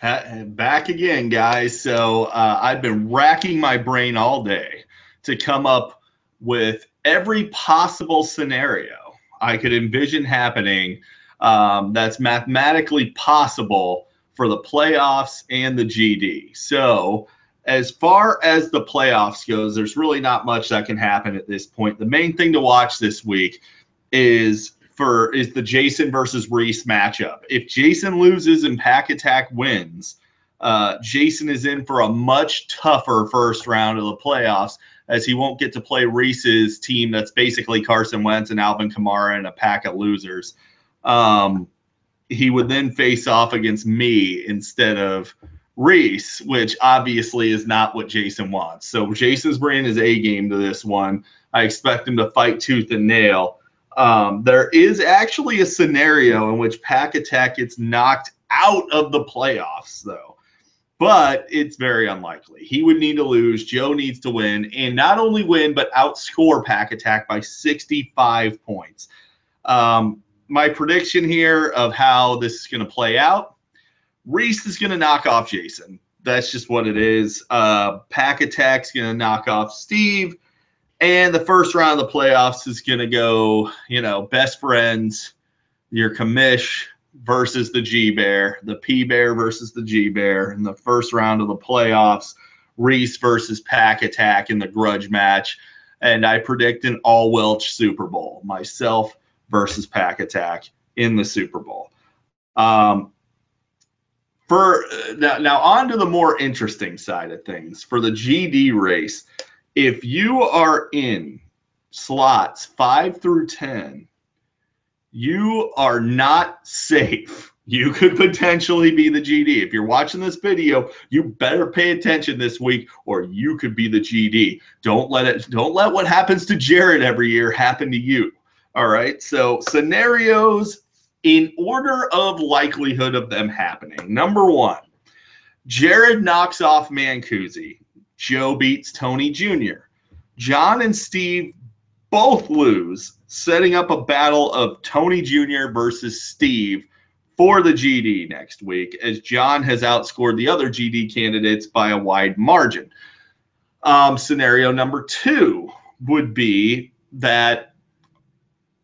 Back again, guys. So I've been racking my brain all day to come up with every possible scenario I could envision happening that's mathematically possible for the playoffs and the GD. So as far as the playoffs goes, there's really not much that can happen at this point. The main thing to watch this week is the Jason versus Reese matchup. If Jason loses and Pack Attack wins, Jason is in for a much tougher first round of the playoffs, as he won't get to play Reese's team that's basically Carson Wentz and Alvin Kamara and a pack of losers. He would then face off against me instead of Reese, which obviously is not what Jason wants. So Jason's bringing his A game to this one. I expect him to fight tooth and nail. There is actually a scenario in which Pack Attack gets knocked out of the playoffs, though. But it's very unlikely. He would need to lose. Joe needs to win, and not only win, but outscore Pack Attack by 65 points. My prediction here of how this is going to play out, Reese is going to knock off Jason. That's just what it is. Pack Attack's going to knock off Steve. And the first round of the playoffs is going to go, best friends, your commish versus the G-Bear, the P-Bear versus the G-Bear. In the first round of the playoffs, Reese versus Pack Attack in the grudge match. And I predict an all-Welch Super Bowl, myself versus Pack Attack in the Super Bowl. Now on to the more interesting side of things. For the GD race, if you are in slots 5 through 10, you are not safe. You could potentially be the GD. If you're watching this video, you better pay attention this week, or you could be the GD. Don't let what happens to Jared every year happen to you. All right. So scenarios in order of likelihood of them happening. Number 1, Jared knocks off Mancusi. Joe beats Tony Jr. John and Steve both lose, setting up a battle of Tony Jr. versus Steve for the GD next week, as John has outscored the other GD candidates by a wide margin. Scenario number 2 would be that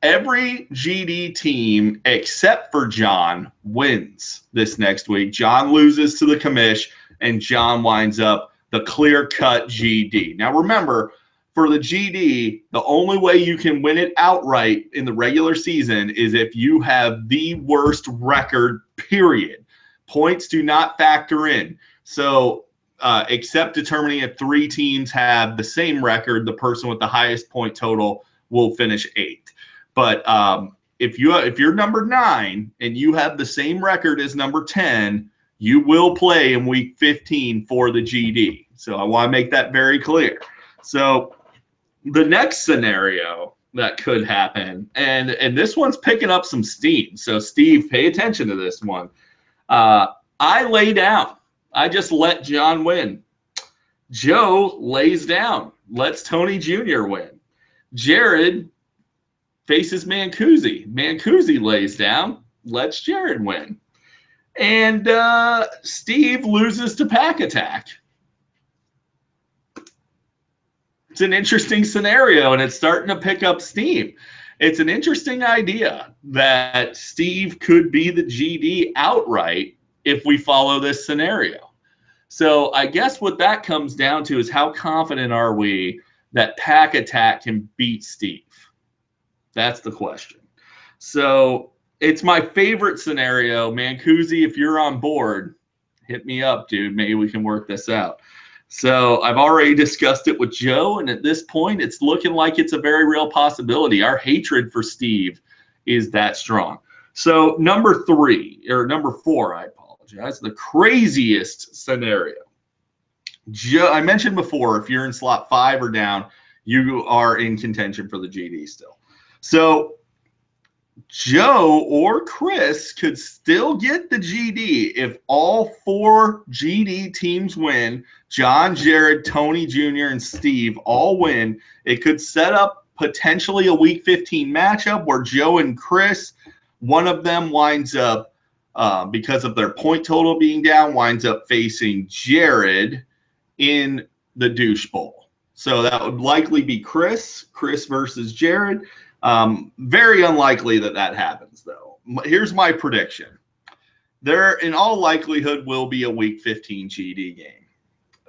every GD team except for John wins this next week. John loses to the commish, and John winds up the clear-cut GD. Now, remember, for the GD, the only way you can win it outright in the regular season is if you have the worst record, period. Points do not factor in. So, except determining if 3 teams have the same record, the person with the highest point total will finish 8th. But if you're number 9 and you have the same record as number 10, you will play in week 15 for the GD. So I want to make that very clear. So the next scenario that could happen, and this one's picking up some steam. So Steve, pay attention to this one. I lay down. I just let John win. Joe lays down. Lets Tony Jr. win. Jared faces Mancusi. Mancusi lays down. Lets Jared win. And Steve loses to Pack Attack. It's an interesting scenario, and it's starting to pick up steam. It's an interesting idea that Steve could be the GD outright if we follow this scenario. So I guess what that comes down to is how confident are we that Pack Attack can beat Steve? That's the question. So it's my favorite scenario. Mancusi, if you're on board, hit me up, dude. Maybe we can work this out. So I've already discussed it with Joe, and at this point, it's looking like it's a very real possibility. Our hatred for Steve is that strong. So number 4, I apologize, the craziest scenario. Joe, I mentioned before, if you're in slot 5 or down, you are in contention for the GD still. So Joe or Chris could still get the GD if all 4 GD teams win. John, Jared, Tony Jr., and Steve all win. It could set up potentially a Week 15 matchup where Joe and Chris, one of them winds up because of their point total being down, winds up facing Jared in the douche bowl. So that would likely be Chris versus Jared. Very unlikely that happens, though. Here's my prediction. There, in all likelihood, will be a Week 15 GD game.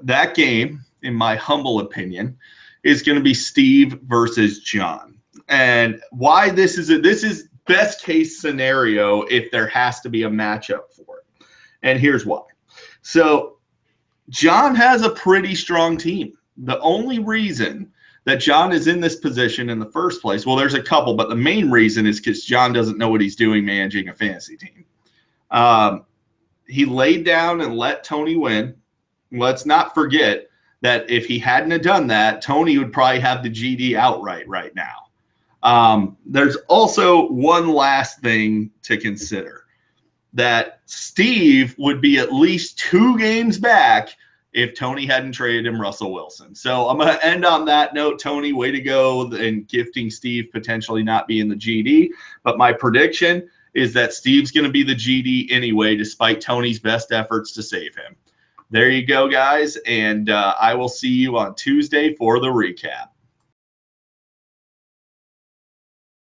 That game, in my humble opinion, is going to be Steve versus John. And why this is best case scenario if there has to be a matchup for it. And here's why. So John has a pretty strong team. The only reason that John is in this position in the first place, well, there's a couple, but the main reason is because John doesn't know what he's doing managing a fantasy team. He laid down and let Tony win. Let's not forget that if he hadn't have done that, Tony would probably have the GD outright right now. There's also one last thing to consider, that Steve would be at least 2 games back if Tony hadn't traded him Russell Wilson. So I'm going to end on that note. Tony, way to go in gifting Steve potentially not being the GD. But my prediction is that Steve's going to be the GD anyway, despite Tony's best efforts to save him. There you go, guys. And I will see you on Tuesday for the recap.